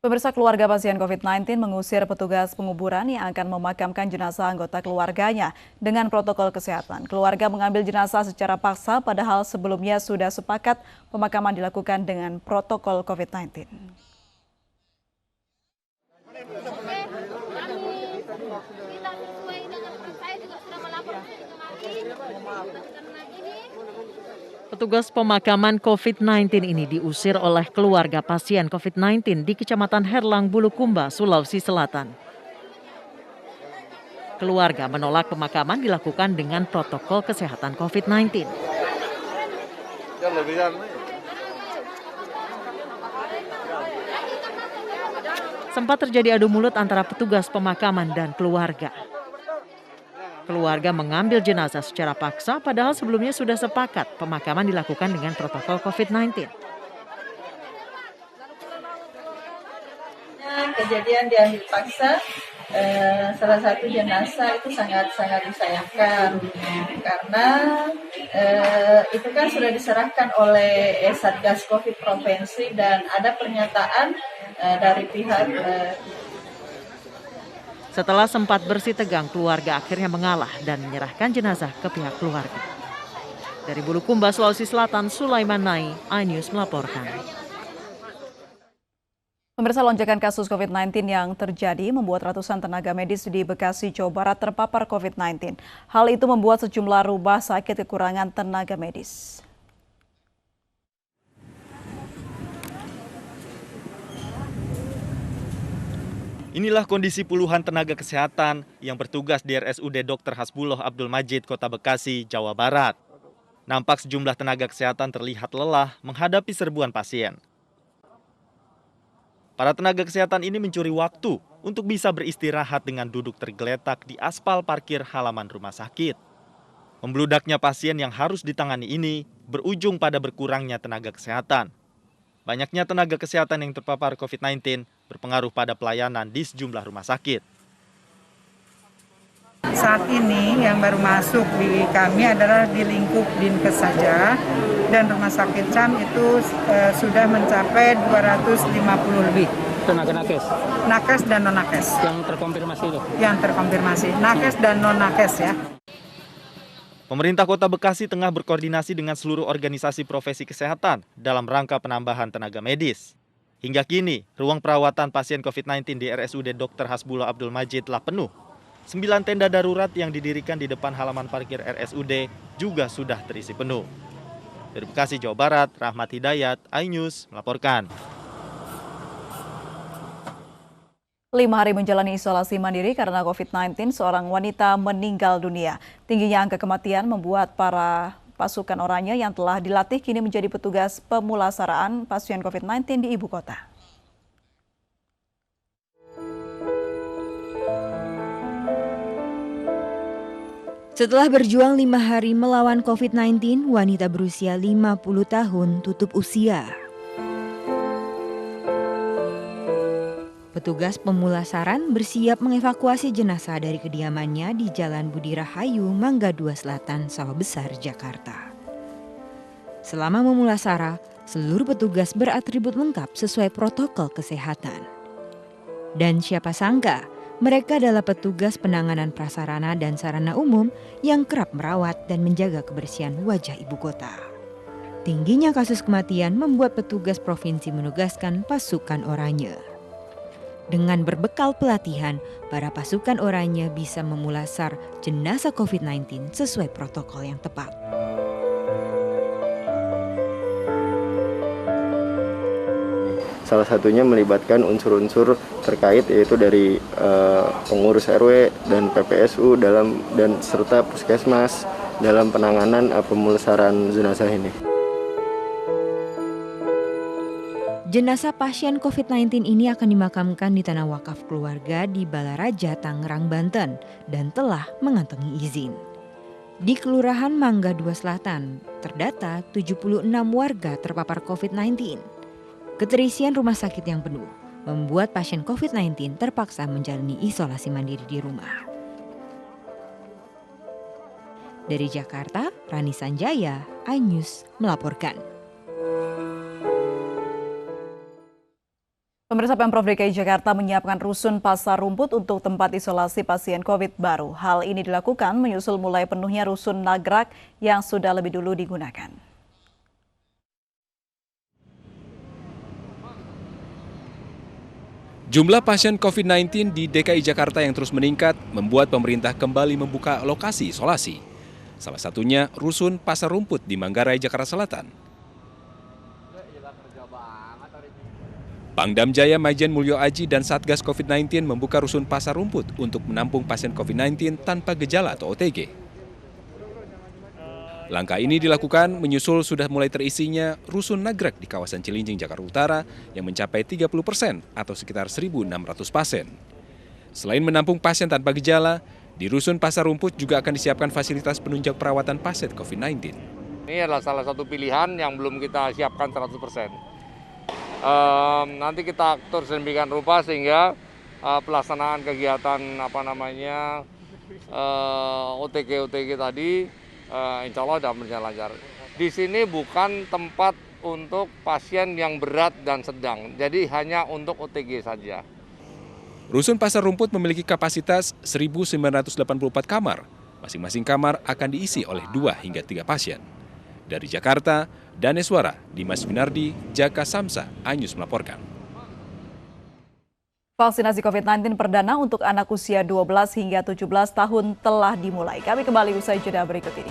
Pemirsa, keluarga pasien COVID-19 mengusir petugas penguburan yang akan memakamkan jenazah anggota keluarganya dengan protokol kesehatan. Keluarga mengambil jenazah secara paksa padahal sebelumnya sudah sepakat pemakaman dilakukan dengan protokol COVID-19. Petugas pemakaman COVID-19 ini diusir oleh keluarga pasien COVID-19 di Kecamatan Herlang, Bulukumba, Sulawesi Selatan. Keluarga menolak pemakaman dilakukan dengan protokol kesehatan COVID-19. Sempat terjadi adu mulut antara petugas pemakaman dan keluarga. Keluarga mengambil jenazah secara paksa padahal sebelumnya sudah sepakat pemakaman dilakukan dengan protokol COVID-19. Kejadian diambil paksa, salah satu jenazah itu sangat disayangkan karena itu kan sudah diserahkan oleh Satgas Covid Provinsi dan ada pernyataan dari pihak. Setelah sempat bersih tegang, keluarga akhirnya mengalah dan menyerahkan jenazah ke pihak keluarga. Dari Bulukumba, Sulawesi Selatan, Sulaiman Nai, iNews melaporkan. Pemirsa, lonjakan kasus COVID-19 yang terjadi membuat ratusan tenaga medis di Bekasi, Jawa Barat terpapar COVID-19. Hal itu membuat sejumlah rumah sakit kekurangan tenaga medis. Inilah kondisi puluhan tenaga kesehatan yang bertugas di RSUD Dr. Hasbuloh Abdul Majid, Kota Bekasi, Jawa Barat. Nampak sejumlah tenaga kesehatan terlihat lelah menghadapi serbuan pasien. Para tenaga kesehatan ini mencuri waktu untuk bisa beristirahat dengan duduk tergeletak di aspal parkir halaman rumah sakit. Membludaknya pasien yang harus ditangani ini berujung pada berkurangnya tenaga kesehatan. Banyaknya tenaga kesehatan yang terpapar COVID-19 berpengaruh pada pelayanan di sejumlah rumah sakit. Saat ini yang baru masuk di kami adalah di lingkup Dinkes saja, dan rumah sakit CAM itu sudah mencapai 250 lebih. Tenaga nakes? Nakes dan non-nakes. Yang terkonfirmasi itu? Yang terkonfirmasi, nakes dan non-nakes ya. Pemerintah Kota Bekasi tengah berkoordinasi dengan seluruh organisasi profesi kesehatan dalam rangka penambahan tenaga medis. Hingga kini, ruang perawatan pasien COVID-19 di RSUD Dr. Hasbuloh Abdul Majid telah penuh. 9 tenda darurat yang didirikan di depan halaman parkir RSUD juga sudah terisi penuh. Dari Bekasi, Jawa Barat, Rahmat Hidayat, iNews melaporkan. 5 hari menjalani isolasi mandiri karena COVID-19, seorang wanita meninggal dunia. Tingginya angka kematian membuat para pasukan oranye yang telah dilatih kini menjadi petugas pemulasaraan pasien COVID-19 di ibu kota. Setelah berjuang 5 hari melawan COVID-19, wanita berusia 50 tahun tutup usia. Petugas pemulasaran bersiap mengevakuasi jenazah dari kediamannya di Jalan Budi Rahayu, Mangga 2 Selatan, Sawah Besar, Jakarta. Selama memulasara, seluruh petugas beratribut lengkap sesuai protokol kesehatan. Dan siapa sangka, mereka adalah petugas penanganan prasarana dan sarana umum yang kerap merawat dan menjaga kebersihan wajah ibu kota. Tingginya kasus kematian membuat petugas provinsi menugaskan pasukan oranye. Dengan berbekal pelatihan, para pasukan oranye bisa memulasar jenazah COVID-19 sesuai protokol yang tepat. Salah satunya melibatkan unsur-unsur terkait yaitu dari pengurus RW dan PPSU dan serta puskesmas dalam penanganan pemulasaran jenazah ini. Jenazah pasien COVID-19 ini akan dimakamkan di tanah wakaf keluarga di Balaraja, Tangerang, Banten dan telah mengantongi izin. Di Kelurahan Mangga 2 Selatan, terdata 76 warga terpapar COVID-19. Keterisian rumah sakit yang penuh membuat pasien COVID-19 terpaksa menjalani isolasi mandiri di rumah. Dari Jakarta, Rani Sanjaya, iNews melaporkan. Pemirsa, Pemprov DKI Jakarta menyiapkan rusun pasar rumput untuk tempat isolasi pasien COVID baru. Hal ini dilakukan menyusul mulai penuhnya rusun Nagrak yang sudah lebih dulu digunakan. Jumlah pasien COVID-19 di DKI Jakarta yang terus meningkat membuat pemerintah kembali membuka lokasi isolasi. Salah satunya rusun Pasar Rumput di Manggarai, Jakarta Selatan. Pangdam Jaya Majen Mulyo Aji dan Satgas COVID-19 membuka rusun Pasar Rumput untuk menampung pasien COVID-19 tanpa gejala atau OTG. Langkah ini dilakukan menyusul sudah mulai terisinya rusun Nagrak di kawasan Cilincing, Jakarta Utara yang mencapai 30% atau sekitar 1.600 pasien. Selain menampung pasien tanpa gejala, di rusun Pasar Rumput juga akan disiapkan fasilitas penunjang perawatan pasien COVID-19. Ini adalah salah satu pilihan yang belum kita siapkan 100%. Nanti kita atur sedemikian rupa sehingga pelaksanaan kegiatan OTG tadi insya Allah dapat berjalan lancar. Di sini bukan tempat untuk pasien yang berat dan sedang, jadi hanya untuk OTG saja. Rusun Pasar Rumput memiliki kapasitas 1.984 kamar. Masing-masing kamar akan diisi oleh 2 hingga 3 pasien. Dari Jakarta, Daneswara, Dimas Winardi, Jaka Samsa, Anyus melaporkan. Vaksinasi COVID-19 perdana untuk anak usia 12 hingga 17 tahun telah dimulai. Kami kembali usai jeda berikut ini.